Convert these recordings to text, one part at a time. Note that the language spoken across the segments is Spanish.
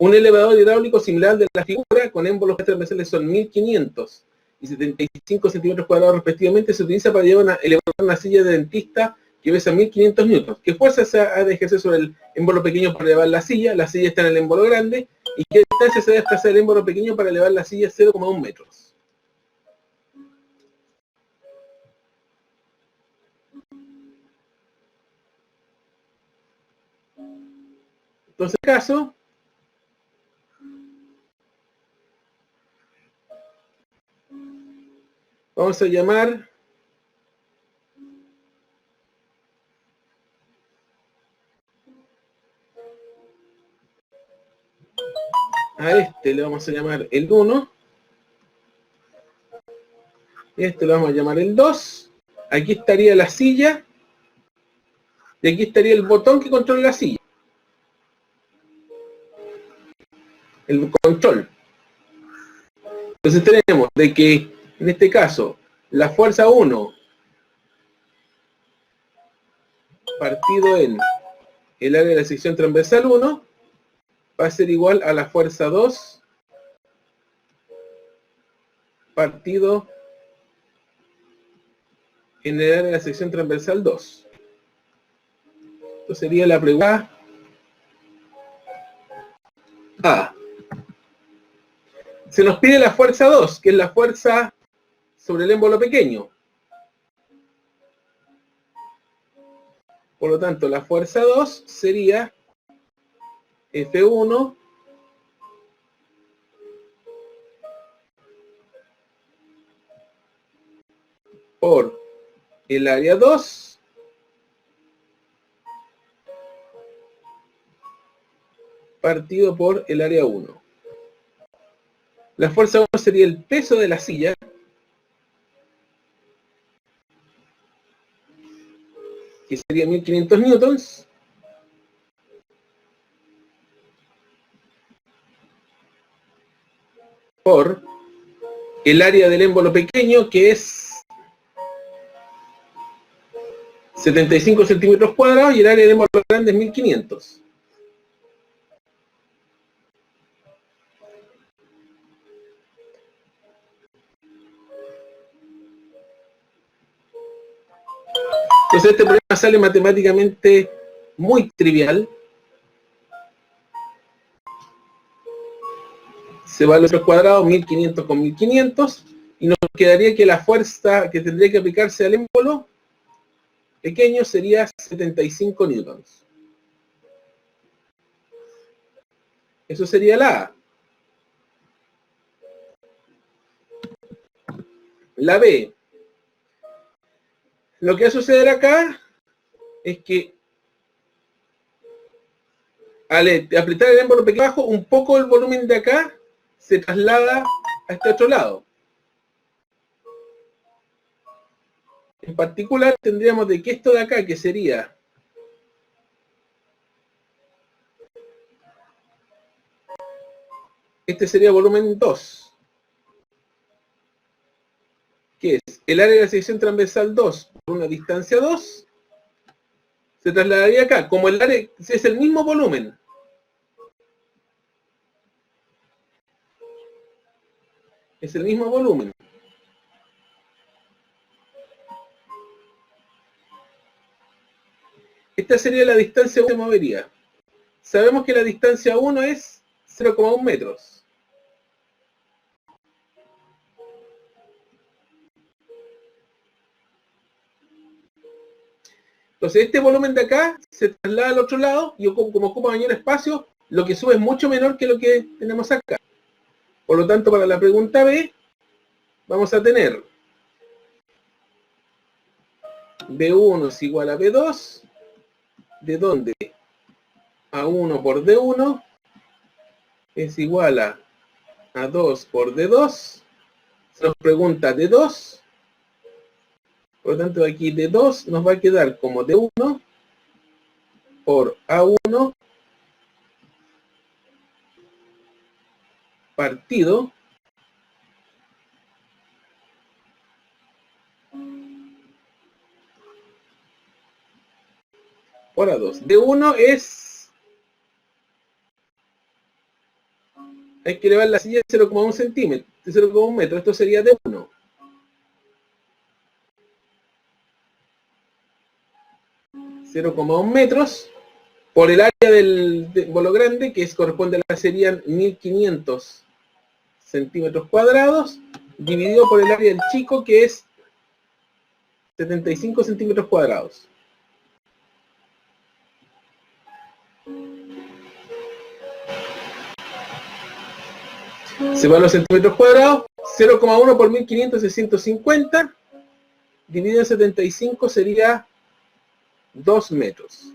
Un elevador hidráulico similar de la figura con émbolos transversales son 1500 y 75 centímetros cuadrados respectivamente se utiliza para elevar una silla de dentista que pesa 1500 newtons. ¿Qué fuerza se ha de ejercer sobre el émbolo pequeño para elevar la silla? La silla está en el émbolo grande. ¿Y qué distancia se debe desplazar el émbolo pequeño para elevar la silla? 0,1 metros. Entonces, en este caso, vamos a llamar a este, le vamos a llamar el 1. Este lo vamos a llamar el 2. Aquí estaría la silla. Y aquí estaría el botón que controla la silla. El control. Entonces tenemos de que, en este caso, la fuerza 1 partido en el área de la sección transversal 1 va a ser igual a la fuerza 2 partido en el área de la sección transversal 2. Esto sería la pregunta A. Se nos pide la fuerza 2, que es la fuerza sobre el émbolo pequeño. Por lo tanto, la fuerza 2 sería F1 por el área 2 partido por el área 1. La fuerza 1 sería el peso de la silla, que sería 1500 newtons, por el área del émbolo pequeño, que es 75 centímetros cuadrados, y el área del émbolo grande es 1500. Entonces este problema sale matemáticamente muy trivial. Se va a los cuadrados, 1500 con 1500, y nos quedaría que la fuerza que tendría que aplicarse al émbolo pequeño sería 75 newtons. Eso sería la A. La B. Lo que va a suceder acá es que al apretar el émbolo pequeño abajo, un poco el volumen de acá se traslada a este otro lado. En particular tendríamos de que esto de acá, que sería este sería volumen 2, que es el área de la sección transversal 2 por una distancia 2, se trasladaría acá, como el área es el mismo volumen. Es el mismo volumen. Esta sería la distancia que se movería. Sabemos que la distancia 1 es 0,1 metros. Entonces este volumen de acá se traslada al otro lado y como ocupa mayor espacio, lo que sube es mucho menor que lo que tenemos acá. Por lo tanto, para la pregunta B, vamos a tener B1 es igual a B2, de donde A1 por D1 es igual a A2 por D2. Se nos pregunta D2. Por lo tanto, aquí D2 nos va a quedar como D1 por A1 partido por A2. D1 es hay que elevar la silla de 0,1 centímetro, de 0,1 metro. Esto sería de 1. metros por el área del bolo grande, que corresponde a la serían 1500 centímetros cuadrados, dividido por el área del chico, que es 75 centímetros cuadrados. Se van los centímetros cuadrados, 0,1 por 1500 es 150, dividido en 75 sería 2 metros.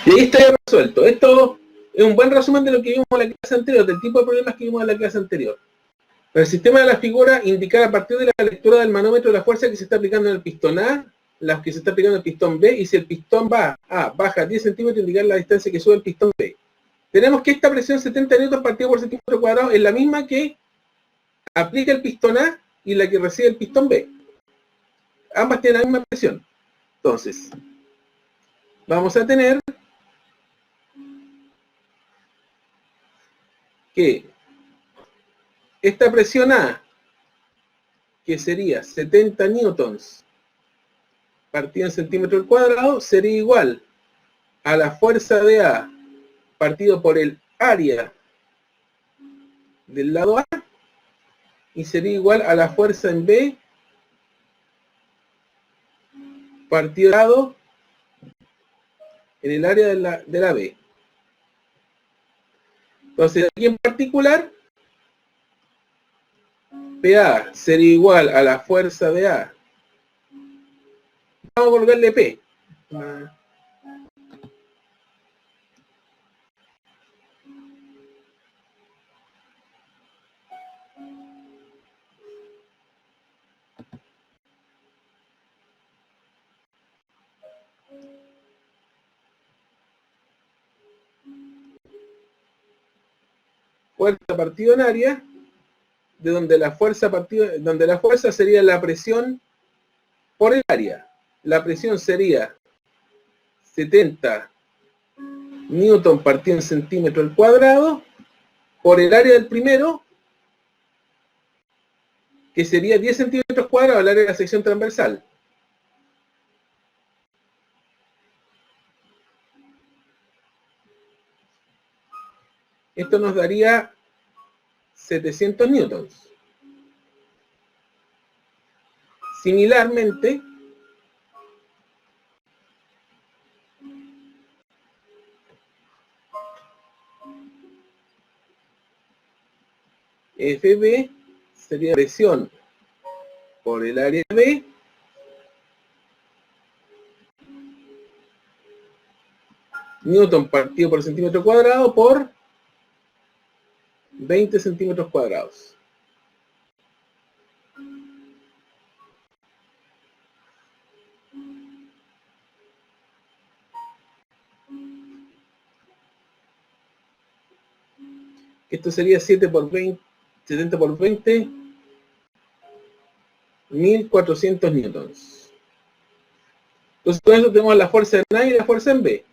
Y ahí está ya resuelto. Esto es un buen resumen de lo que vimos en la clase anterior, del tipo de problemas que vimos en la clase anterior. Para el sistema de la figura, indicar a partir de la lectura del manómetro la fuerza que se está aplicando en el pistón A, la que se está aplicando en el pistón B, y si el pistón baja 10 centímetros, indicar la distancia que sube el pistón B. Tenemos que esta presión 70 newtons partido por centímetro cuadrado es la misma que aplica el pistón A y la que recibe el pistón B. Ambas tienen la misma presión. Entonces, vamos a tener que esta presión A, que sería 70 newtons partido en centímetro al cuadrado, sería igual a la fuerza de A partido por el área del lado A, y sería igual a la fuerza en B partido del lado en el área de la B. Entonces, aquí en particular, PA sería igual a la fuerza de A. Vamos a colocarle P. Fuerza partido en área, de donde la fuerza sería la presión por el área. La presión sería 70 newton partido en centímetro al cuadrado por el área del primero, que sería 10 centímetros cuadrados el área de la sección transversal. Esto nos daría 700 newtons. Similarmente, FB sería presión por el área B newton partido por centímetro cuadrado por 20 centímetros cuadrados. Esto sería 7 por 20, 70 por 20, 1400 newtons. Entonces, con eso tenemos la fuerza en A y la fuerza en B.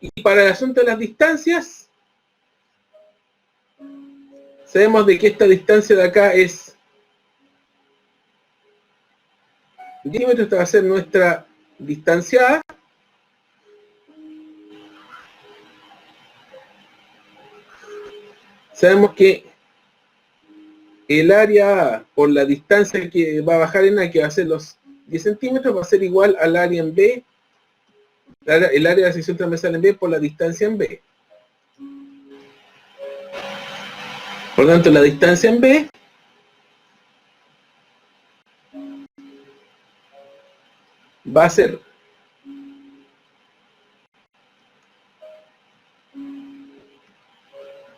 Y para el asunto de las distancias, sabemos de que esta distancia de acá es 10 metros. Esta va a ser nuestra distancia A. Sabemos que el área A, por la distancia que va a bajar en A, que va a ser los 10 centímetros, va a ser igual al área en B, el área de la sección transversal en B por la distancia en B. Por lo tanto, la distancia en B va a ser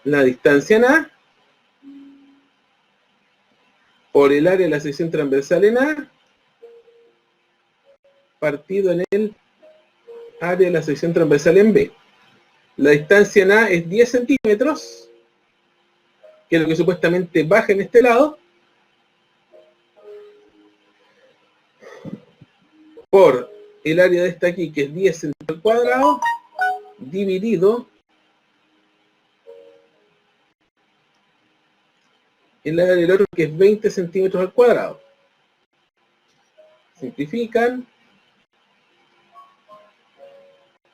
la distancia en A por el área de la sección transversal en A partido en el área de la sección transversal en B. La distancia en A es 10 centímetros, que es lo que supuestamente baja en este lado. por el área de esta aquí, que es 10 centímetros al cuadrado, dividido el área del otro, que es 20 centímetros al cuadrado. Simplifican.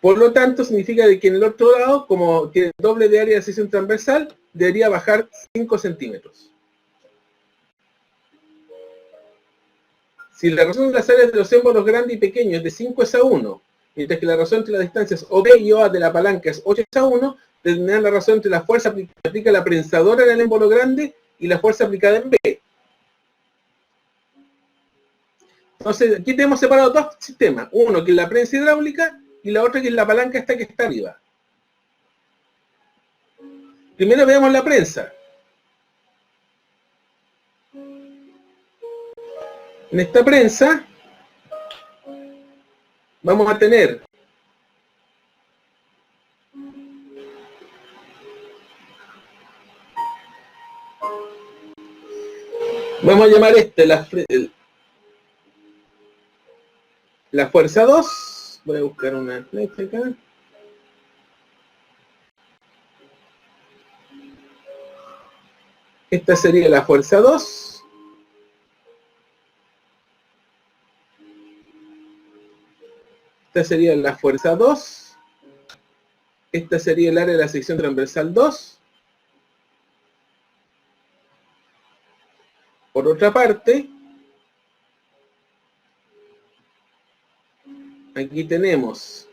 Por lo tanto, significa de que en el otro lado, como tiene doble de área de sección transversal, debería bajar 5 centímetros. Si la razón de las áreas de los émbolos grandes y pequeños es de 5 es a 1, mientras que la razón entre las distancias OB y OA de la palanca es 8 es a 1, tendrán la razón entre la fuerza que aplica la prensadora en el émbolo grande y la fuerza aplicada en B. Entonces, aquí tenemos separados dos sistemas. Uno que es la prensa hidráulica y la otra que es la palanca esta que está arriba. Primero veamos la prensa. En esta prensa vamos a tener vamos a llamar la fuerza 2. Voy a buscar una flecha acá. Esta sería la fuerza 2. Esta sería la fuerza 2. Esta sería el área de la sección transversal 2. Por otra parte, aquí tenemos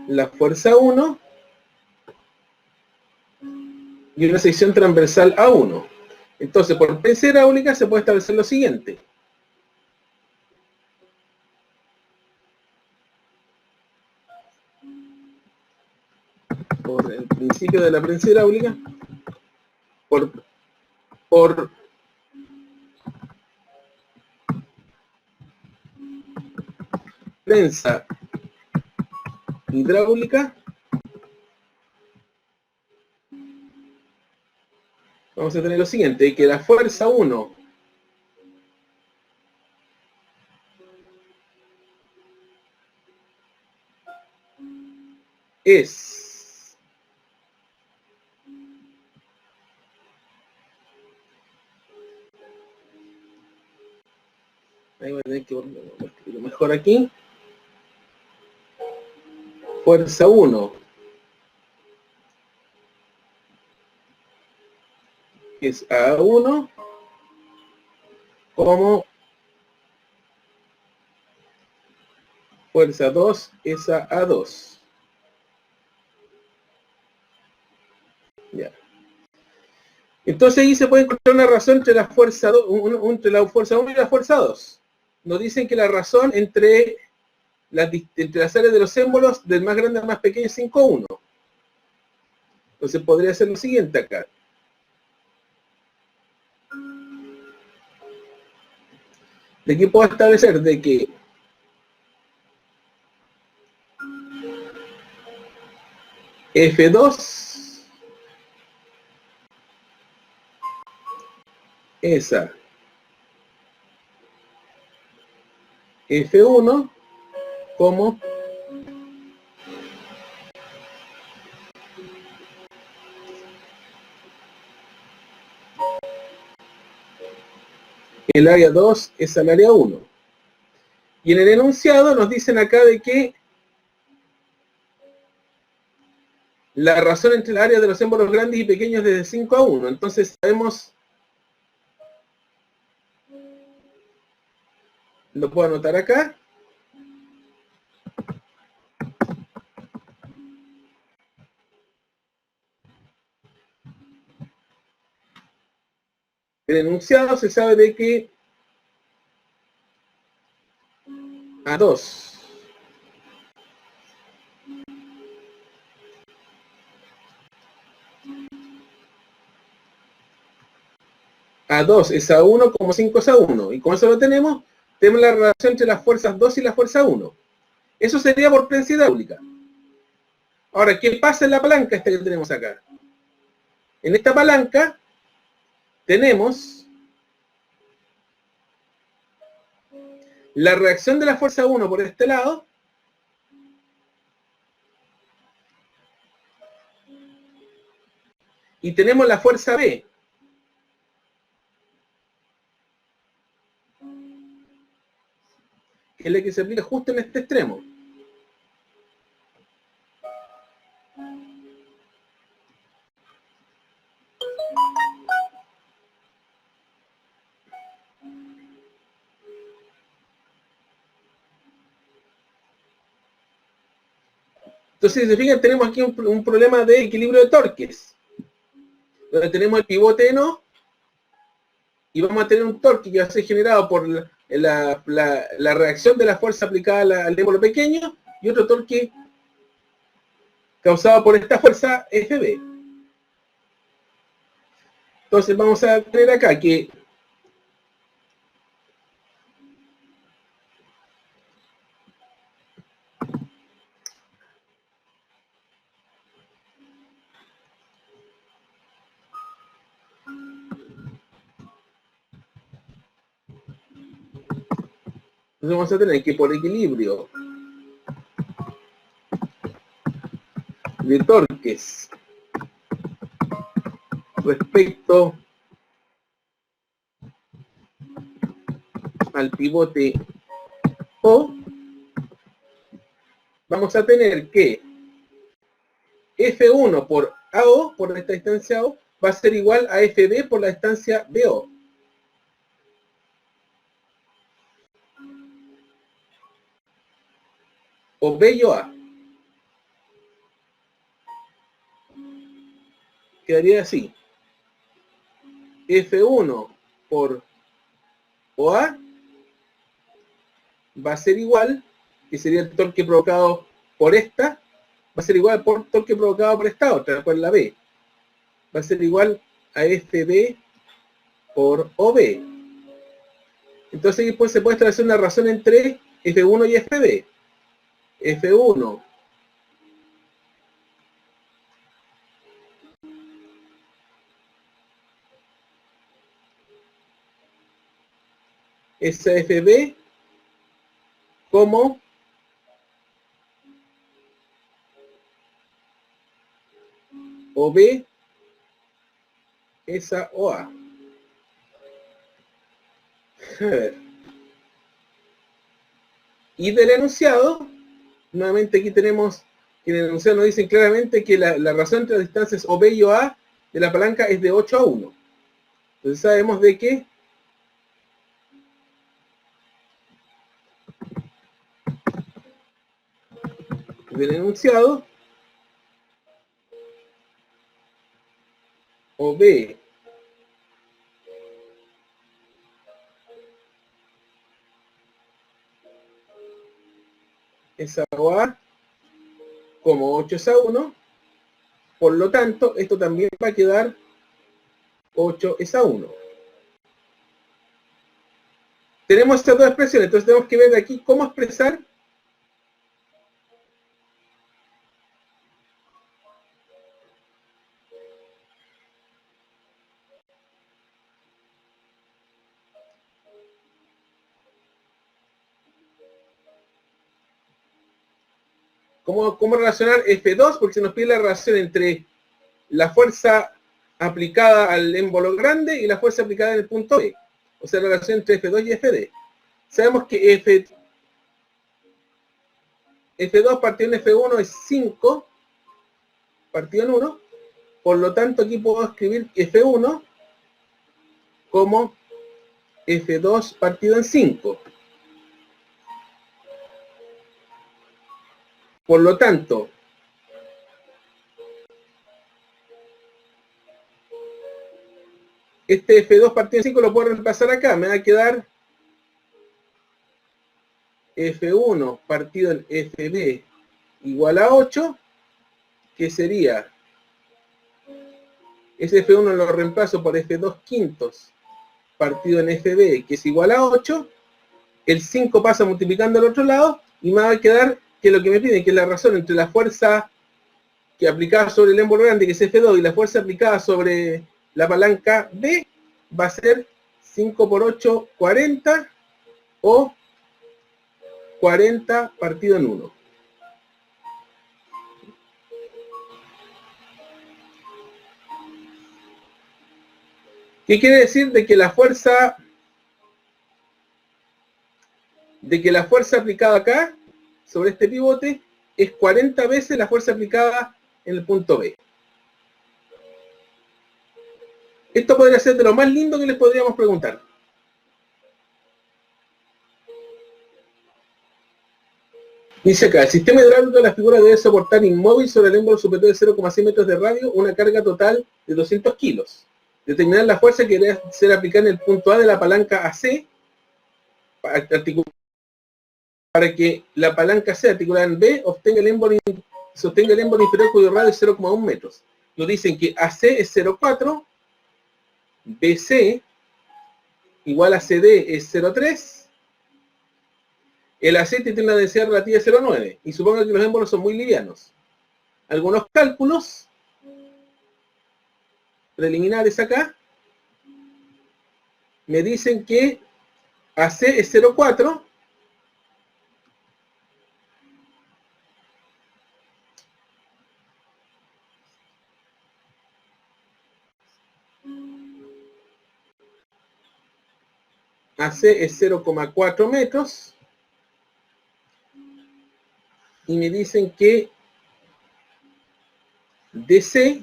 la fuerza 1 y una sección transversal A1. Entonces, por prensa hidráulica se puede establecer lo siguiente. Por el principio de la prensa hidráulica, por prensa hidráulica, vamos a tener lo siguiente, que la fuerza 1 es ahí voy a tener que lo mejor aquí. Fuerza 1 es A1 como fuerza 2 es a A2. Ya. Entonces ahí se puede encontrar una razón entre la fuerza 2, entre la fuerza 1 y la fuerza 2. Nos dicen que la razón entre las áreas de los émbolos del más grande al más pequeño es 5,1. Entonces podría ser lo siguiente acá. De aquí puedo establecer de que F2 es a F1 como el área 2 es al área 1. Y en el enunciado nos dicen acá de que la razón entre el área de los émbolos grandes y pequeños es de 5 a 1. Entonces sabemos, lo puedo anotar acá. El enunciado se sabe de que A2 es a 1 como 5 es a 1. Y como eso lo tenemos la relación entre las fuerzas 2 y la fuerza 1. Eso sería por prensa hidráulica. Ahora, ¿qué pasa en la palanca esta que tenemos acá? En esta palanca tenemos la reacción de la fuerza 1 por este lado y tenemos la fuerza B. Que es la que se aplica justo en este extremo. Entonces, si se fijan, tenemos aquí un problema de equilibrio de torques. Donde tenemos el pivote no, y vamos a tener un torque que va a ser generado por la reacción de la fuerza aplicada al émbolo pequeño, y otro torque causado por esta fuerza FB. Entonces vamos a tener acá que vamos a tener que por equilibrio de torques respecto al pivote O, vamos a tener que F1 por AO, por esta distancia O, va a ser igual a FB por la distancia BO. O B y OA. Quedaría así. F1 por OA va a ser igual, que sería el torque provocado por esta, va a ser igual por torque provocado por esta otra, por la B. Va a ser igual a FB por OB. Entonces después se puede establecer una razón entre F1 y FB. F1 es FB como OB es a OA. A ver. Y del enunciado, nuevamente aquí tenemos que en el enunciado nos dicen claramente que la razón entre las distancias OB y OA de la palanca es de 8 a 1. Entonces sabemos de que del enunciado OB es a OA como 8 es a 1, por lo tanto, esto también va a quedar 8 es a 1. Tenemos estas dos expresiones, entonces tenemos que ver de aquí cómo expresar cómo relacionar F2, porque se nos pide la relación entre la fuerza aplicada al émbolo grande y la fuerza aplicada en el punto B. O sea, la relación entre F2 y FD. Sabemos que F2 partido en F1 es 5 partido en 1. Por lo tanto, aquí puedo escribir F1 como F2 partido en 5. Por lo tanto, este F2 partido en 5 lo puedo reemplazar acá. Me va a quedar F1 partido en FB igual a 8, que sería, ese F1 lo reemplazo por F2 quintos partido en FB, que es igual a 8, el 5 pasa multiplicando al otro lado, y me va a quedar que lo que me piden, que es la razón entre la fuerza que aplicada sobre el émbolo grande, que es F2, y la fuerza aplicada sobre la palanca B, va a ser 5 por 8, 40, o 40 partido en 1. ¿Qué quiere decir? De que la fuerza aplicada acá, sobre este pivote, es 40 veces la fuerza aplicada en el punto B. Esto podría ser de lo más lindo que les podríamos preguntar. Dice acá, el sistema hidráulico de la figura debe soportar inmóvil sobre el émbolo superior de 0,6 metros de radio una carga total de 200 kilos. Determinar la fuerza que debe ser aplicada en el punto A de la palanca AC para que la palanca C articulada en B sostenga el émbolo inferior cuyo radio es 0,1 metros. Nos dicen que AC es 0,4, BC igual a CD es 0,3, el aceite tiene una densidad relativa de 0,9 y supongo que los émbolos son muy livianos. Algunos cálculos preliminares acá me dicen que AC es 0,4, AC es 0,4 metros y me dicen que DC,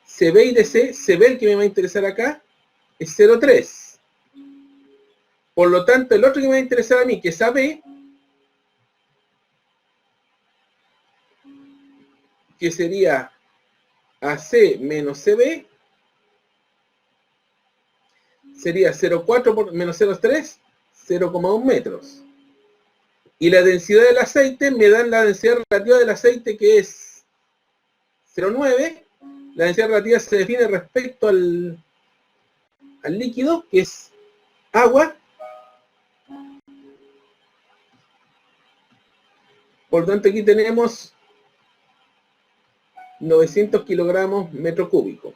CB y DC, CB el que me va a interesar acá, es 0,3. Por lo tanto, el otro que me va a interesar a mí, que es AB, que sería AC menos CB, sería 0,4 por menos 0,3, 0,1 metros. Y la densidad del aceite me dan la densidad relativa del aceite, que es 0,9. La densidad relativa se define respecto al líquido, que es agua. Por tanto, aquí tenemos 900 kilogramos metro cúbico.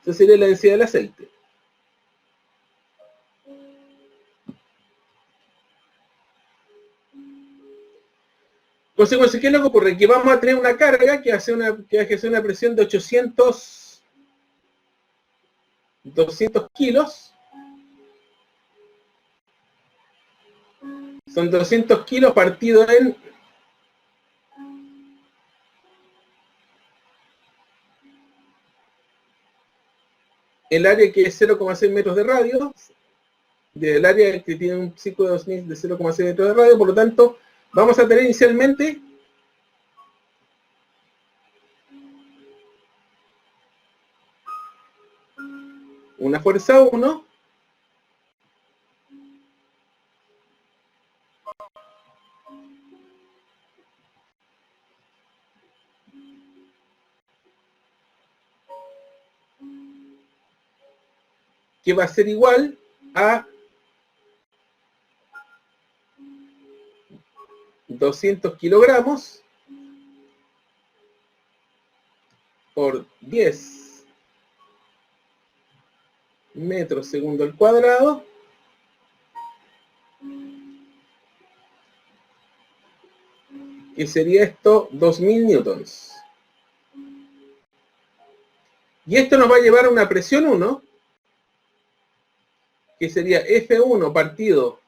Esa sería la densidad del aceite. Consecuencia, ¿qué es lo que ocurre? Que vamos a tener una carga que hace una presión de 200 kilos. Son 200 kilos partido en el área que es 0,6 metros de radio, del área que tiene un ciclo de 2000 de 0,6 metros de radio. Por lo tanto, vamos a tener inicialmente una fuerza 1 que va a ser igual a 200 kilogramos por 10 metros segundo al cuadrado que sería esto 2000 newtons. Y esto nos va a llevar a una presión 1 que sería F1 partido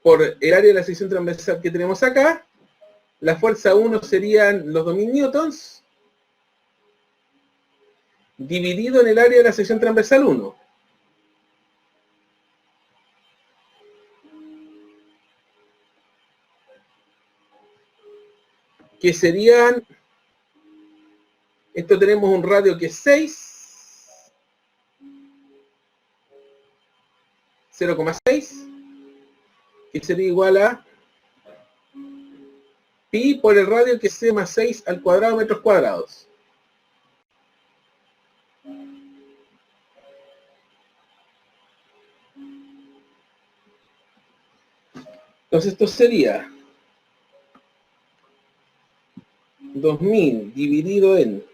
por el área de la sección transversal que tenemos acá. La fuerza 1 serían los 2000 newtons dividido en el área de la sección transversal 1. Que serían, esto tenemos un radio que es 6, 0,6, que sería igual a pi por el radio que es c más 6 al cuadrado metros cuadrados. Entonces esto sería 2000 dividido en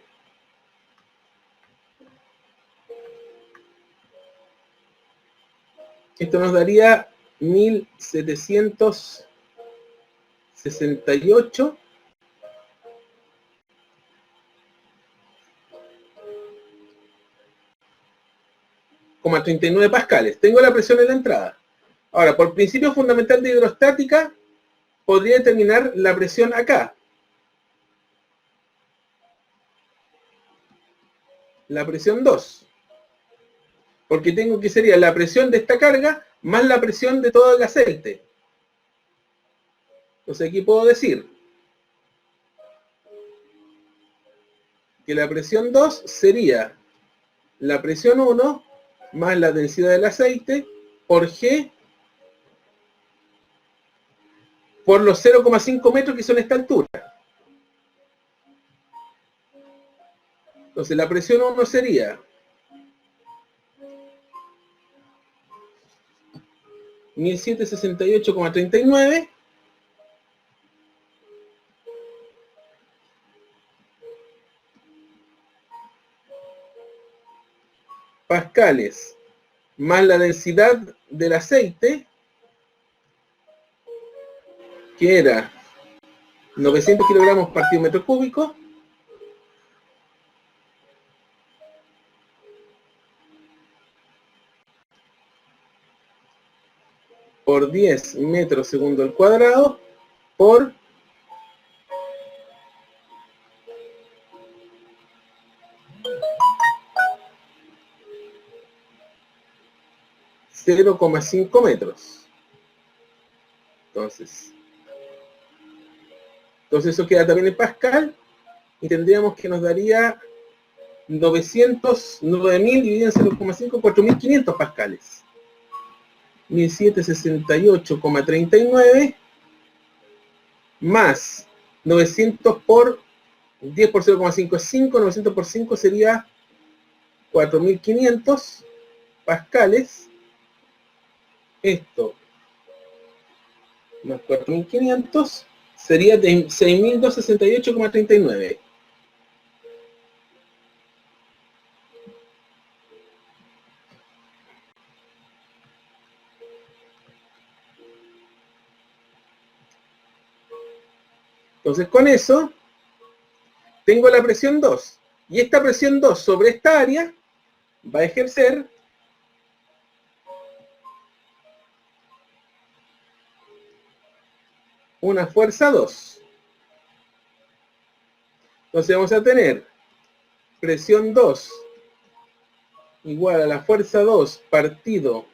esto nos daría 1768 39 pascales. Tengo la presión en la entrada. Ahora, por principio fundamental de hidrostática, podría determinar la presión acá. La presión 2. Porque tengo que sería la presión de esta carga más la presión de todo el aceite. Entonces aquí puedo decir que la presión 2 sería la presión 1 más la densidad del aceite por G por los 0,5 metros que son esta altura. Entonces la presión 1 sería 1768,39 pascales más la densidad del aceite, que era 900 kilogramos partido metro cúbico, por 10 metros segundo al cuadrado, por 0,5 metros. Entonces eso queda también en pascal y tendríamos que nos daría 909.000 dividido en 0,5, 4.500 pascales. 1768,39 más 900 por 10 por 0,5 es 5, 900 por 5 sería 4.500 pascales. Esto más 4.500 sería de 6.268,39. Entonces con eso tengo la presión 2. Y esta presión 2 sobre esta área va a ejercer una fuerza 2. Entonces vamos a tener presión 2 igual a la fuerza 2 partido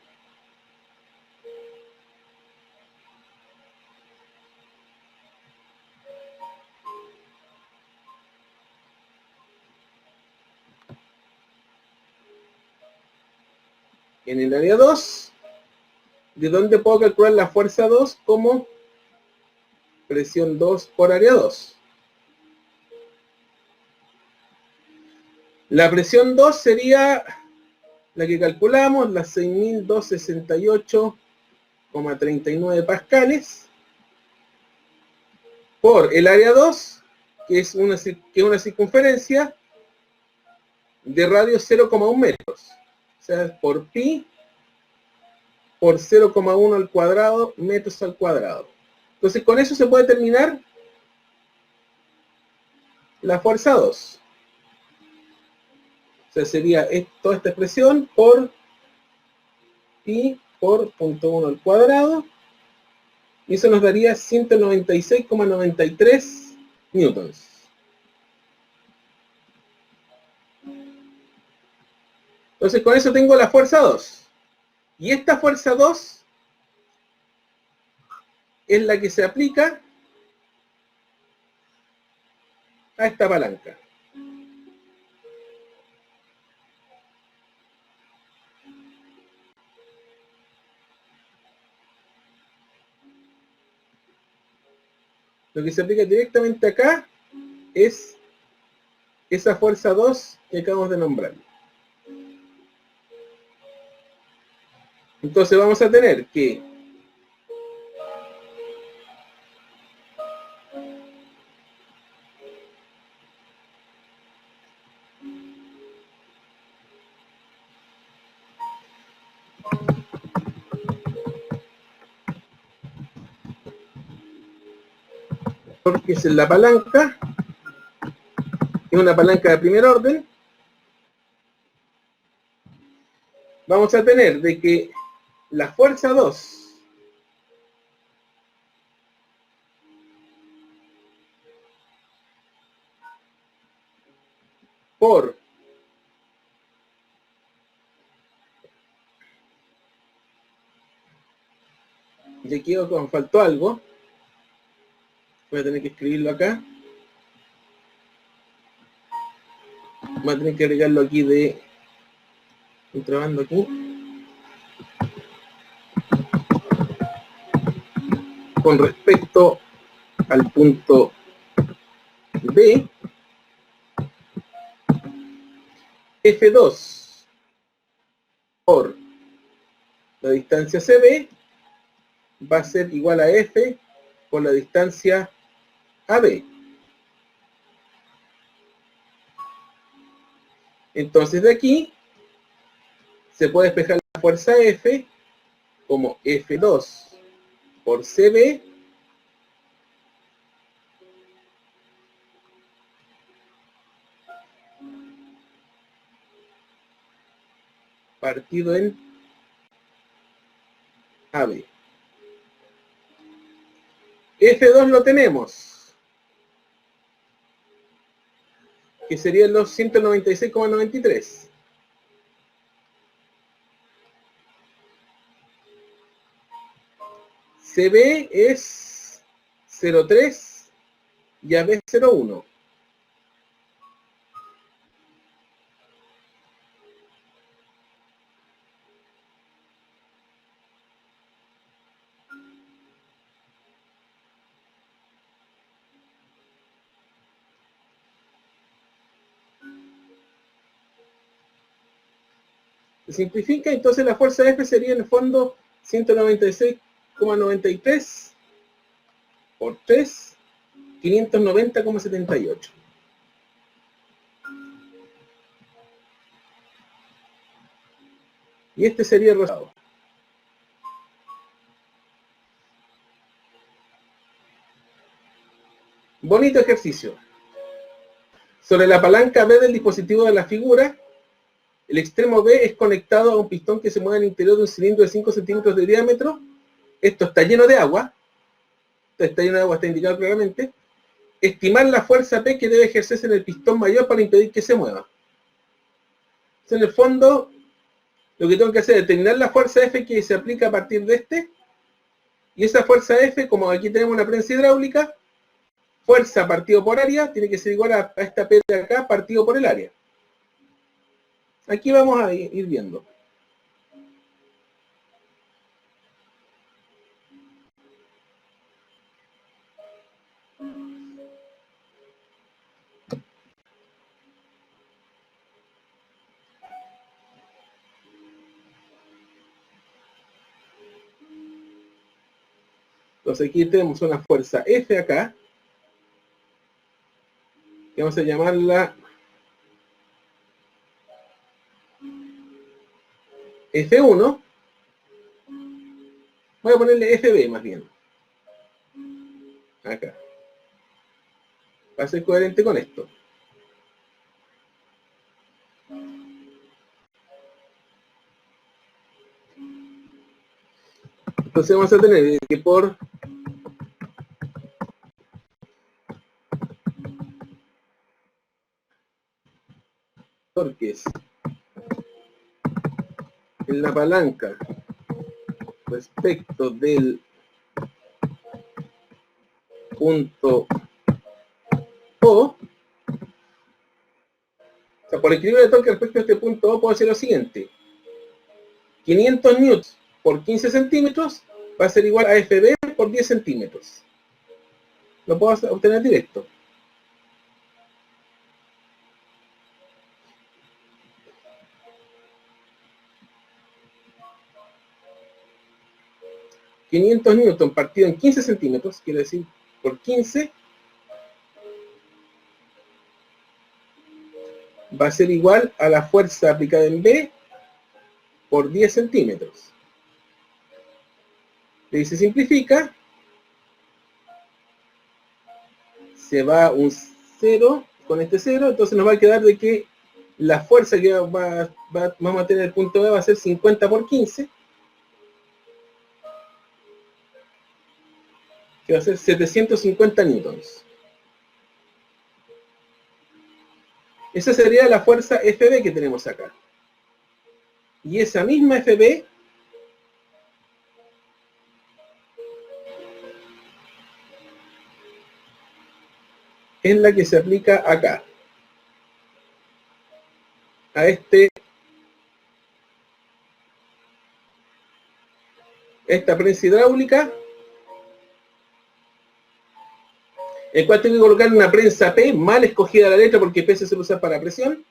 en el área 2, de donde puedo calcular la fuerza 2 como presión 2 por área 2. La presión 2 sería la que calculamos, las 6.268,39 pascales, por el área 2, que es una circunferencia de radio 0,1 metros. O sea, por pi por 0,1 al cuadrado metros al cuadrado. Entonces con eso se puede determinar la fuerza 2. O sea, sería toda esta expresión por pi por 0,1 al cuadrado. Y eso nos daría 196,93 newtons. Entonces con eso tengo la fuerza 2. Y esta fuerza 2 es la que se aplica a esta palanca. Lo que se aplica directamente acá es esa fuerza 2 que acabamos de nombrar. Entonces vamos a tener que porque es la palanca, es una palanca de primer orden, vamos a tener de que la fuerza 2 por y aquí me faltó algo, voy a tener que escribirlo acá, voy a tener que agregarlo aquí de contrabando aquí, con respecto al punto B, F2 por la distancia CB va a ser igual a F por la distancia AB. Entonces de aquí se puede despejar la fuerza F como F2 por CB partido en AB. F2 lo tenemos, que serían los 196,93. CB es 0,3 y AB 0,1. Se simplifica, entonces la fuerza F sería en el fondo 196,93 por 3, 590,78. Y este sería el resultado. Bonito ejercicio. Sobre la palanca B del dispositivo de la figura, el extremo B es conectado a un pistón que se mueve en el interior de un cilindro de 5 centímetros de diámetro. Esto está lleno de agua. Está lleno de agua, está indicado claramente. Estimar la fuerza P que debe ejercerse en el pistón mayor para impedir que se mueva. Entonces, en el fondo, lo que tengo que hacer es determinar la fuerza F que se aplica a partir de este. Y esa fuerza F, como aquí tenemos una prensa hidráulica, fuerza partido por área, tiene que ser igual a esta P de acá partido por el área. Aquí vamos a ir viendo. Entonces aquí tenemos una fuerza F acá, que vamos a llamarla F1. Voy a ponerle FB más bien. Acá. Para ser coherente con esto. Entonces vamos a tener que por torques en la palanca respecto del punto O, sea, por equilibrio de torque respecto a este punto O, puedo hacer lo siguiente. 500 newtons por 15 centímetros va a ser igual a FB por 10 centímetros. Lo puedo obtener directo. $500 newtons partido en 15 centímetros, quiere decir por 15, va a ser igual a la fuerza aplicada en B por 10 centímetros. Y se simplifica. se va un 0 con este 0, entonces nos va a quedar de que la fuerza que vamos a tener en el punto B va a ser 50 por 15, que va a ser 750 newtons. Esa sería la fuerza FB que tenemos acá. Y esa misma FB es la que se aplica acá, a esta prensa hidráulica, el cual tengo que colocar una prensa P, mal escogida la letra porque P se suele usar para presión,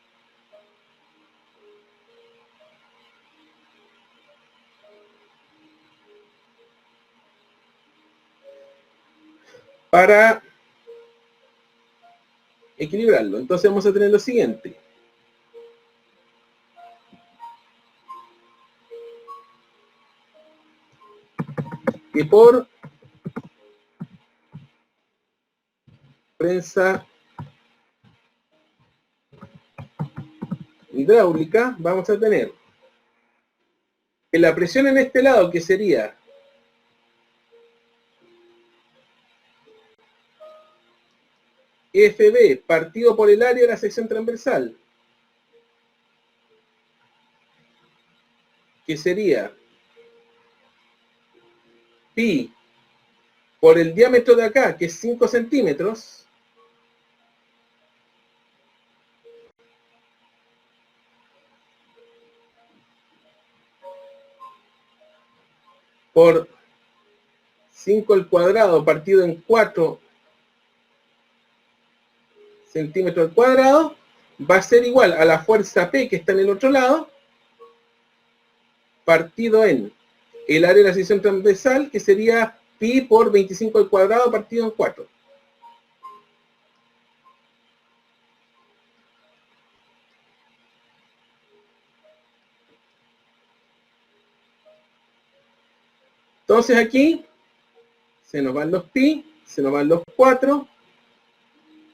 para equilibrarlo. Entonces vamos a tener lo siguiente. Que por prensa hidráulica vamos a tener que la presión en este lado, que sería FB partido por el área de la sección transversal, que sería pi por el diámetro de acá, que es 5 centímetros, por 5 al cuadrado partido en 4 centímetros al cuadrado, va a ser igual a la fuerza P que está en el otro lado, partido en el área de la sección transversal, que sería pi por 25 al cuadrado partido en 4. Entonces aquí se nos van los pi, se nos van los 4,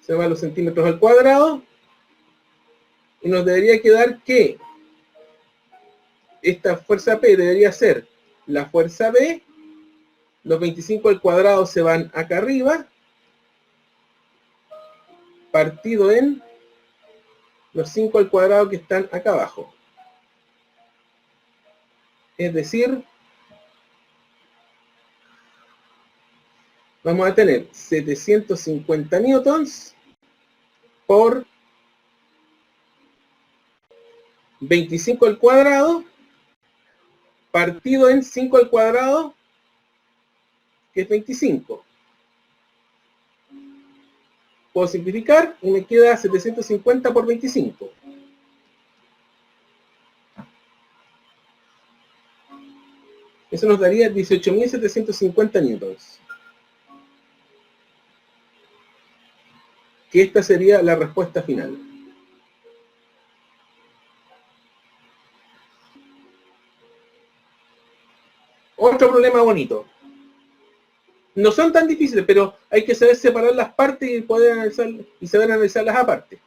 se nos van los centímetros al cuadrado, y nos debería quedar que esta fuerza P debería ser la fuerza B, los 25 al cuadrado se van acá arriba, partido en los 5 al cuadrado que están acá abajo. Es decir, vamos a tener 750 newtons por 25 al cuadrado partido en 5 al cuadrado, que es 25. Puedo simplificar y me queda 750 por 25. Eso nos daría 18.750 newtons. Que esta sería la respuesta final. Otro problema bonito. No son tan difíciles, pero hay que saber separar las partes y poder analizar y saber analizarlas aparte.